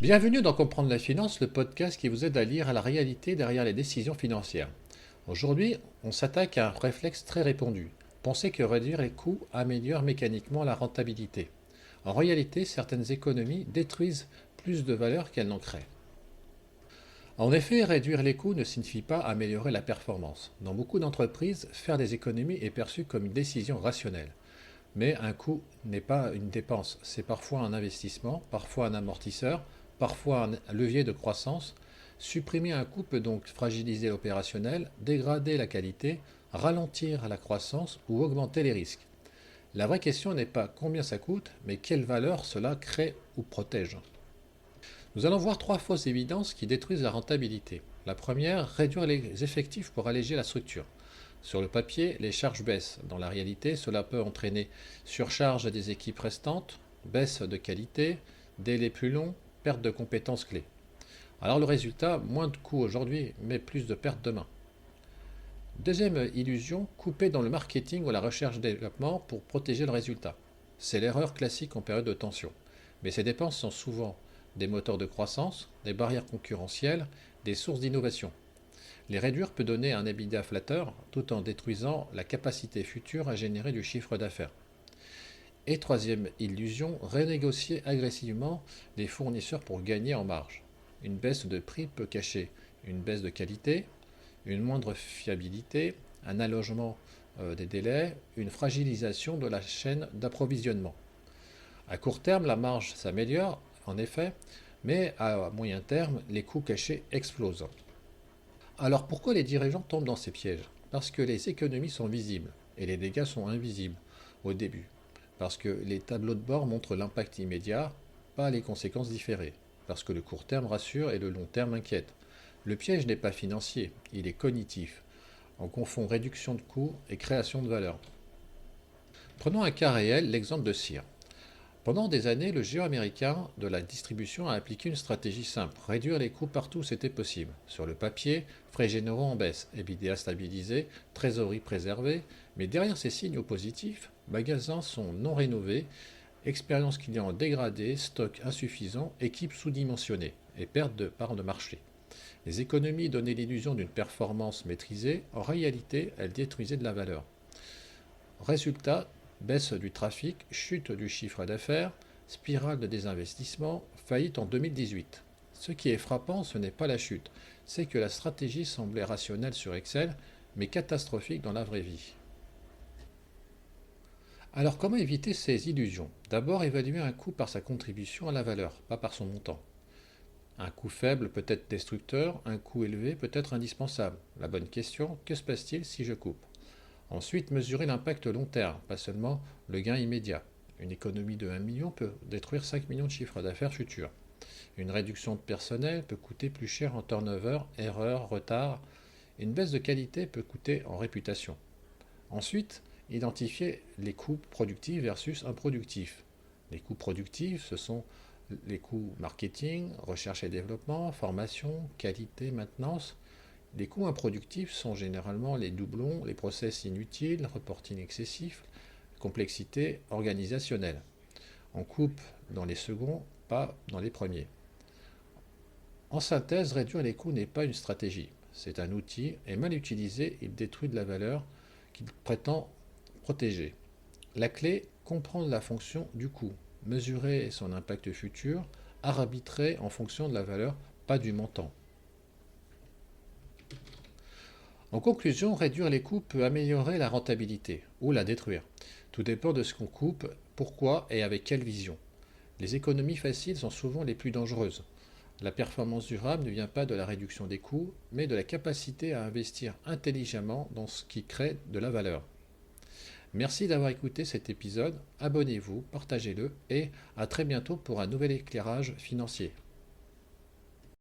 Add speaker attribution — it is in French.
Speaker 1: Bienvenue dans Comprendre la finance, le podcast qui vous aide à lire à la réalité derrière les décisions financières. Aujourd'hui, on s'attaque à un réflexe très répandu. Penser que réduire les coûts améliore mécaniquement la rentabilité. En réalité, certaines économies détruisent plus de valeur qu'elles n'en créent. En effet, réduire les coûts ne signifie pas améliorer la performance. Dans beaucoup d'entreprises, faire des économies est perçu comme une décision rationnelle. Mais un coût n'est pas une dépense, c'est parfois un investissement, parfois un amortisseur, parfois un levier de croissance. Supprimer un coût peut donc fragiliser l'opérationnel, dégrader la qualité, ralentir la croissance ou augmenter les risques. La vraie question n'est pas combien ça coûte, mais quelle valeur cela crée ou protège. Nous allons voir trois fausses évidences qui détruisent la rentabilité. La première, réduire les effectifs pour alléger la structure. Sur le papier, les charges baissent. Dans la réalité, cela peut entraîner surcharge des équipes restantes, baisse de qualité, délai plus long, perte de compétences clés. Alors le résultat, moins de coûts aujourd'hui, mais plus de pertes demain. Deuxième illusion, couper dans le marketing ou la recherche et développement pour protéger le résultat. C'est l'erreur classique en période de tension. Mais ces dépenses sont souvent des moteurs de croissance, des barrières concurrentielles, des sources d'innovation. Les réduire peut donner un EBITDA flatteur tout en détruisant la capacité future à générer du chiffre d'affaires. Et troisième illusion, renégocier agressivement les fournisseurs pour gagner en marge. Une baisse de prix peut cacher une baisse de qualité, une moindre fiabilité, un allongement des délais, une fragilisation de la chaîne d'approvisionnement. À court terme, la marge s'améliore, en effet, mais à moyen terme, les coûts cachés explosent. Alors pourquoi les dirigeants tombent dans ces pièges? Parce que les économies sont visibles et les dégâts sont invisibles au début. Parce que les tableaux de bord montrent l'impact immédiat, pas les conséquences différées. Parce que le court terme rassure et le long terme inquiète. Le piège n'est pas financier, il est cognitif. On confond réduction de coûts et création de valeur. Prenons un cas réel, l'exemple de Sears. Pendant des années, le géant américain de la distribution a appliqué une stratégie simple, réduire les coûts partout où c'était possible. Sur le papier, frais généraux en baisse, EBITDA stabilisé, trésorerie préservée, mais derrière ces signaux positifs, magasins sont non rénovés, expérience client dégradée, stock insuffisant, équipe sous-dimensionnée et perte de part de marché. Les économies donnaient l'illusion d'une performance maîtrisée, en réalité, elles détruisaient de la valeur. Résultat, baisse du trafic, chute du chiffre d'affaires, spirale de désinvestissement, faillite en 2018. Ce qui est frappant, ce n'est pas la chute, c'est que la stratégie semblait rationnelle sur Excel, mais catastrophique dans la vraie vie. Alors comment éviter ces illusions? D'abord, évaluer un coût par sa contribution à la valeur, pas par son montant. Un coût faible peut être destructeur, un coût élevé peut être indispensable. La bonne question, que se passe-t-il si je coupe? Ensuite, mesurer l'impact long terme, pas seulement le gain immédiat. Une économie de 1 million peut détruire 5 millions de chiffres d'affaires futurs. Une réduction de personnel peut coûter plus cher en turnover, erreurs, retard. Une baisse de qualité peut coûter en réputation. Ensuite, identifier les coûts productifs versus improductifs. Les coûts productifs, ce sont les coûts marketing, recherche et développement, formation, qualité, maintenance. Les coûts improductifs sont généralement les doublons, les process inutiles, reporting excessif, complexité organisationnelle. On coupe dans les seconds, pas dans les premiers. En synthèse, réduire les coûts n'est pas une stratégie. C'est un outil et mal utilisé, il détruit de la valeur qu'il prétend protéger. La clé, comprendre la fonction du coût, mesurer son impact futur, arbitrer en fonction de la valeur, pas du montant. En conclusion, réduire les coûts peut améliorer la rentabilité ou la détruire. Tout dépend de ce qu'on coupe, pourquoi et avec quelle vision. Les économies faciles sont souvent les plus dangereuses. La performance durable ne vient pas de la réduction des coûts, mais de la capacité à investir intelligemment dans ce qui crée de la valeur. Merci d'avoir écouté cet épisode, abonnez-vous, partagez-le et à très bientôt pour un nouvel éclairage financier.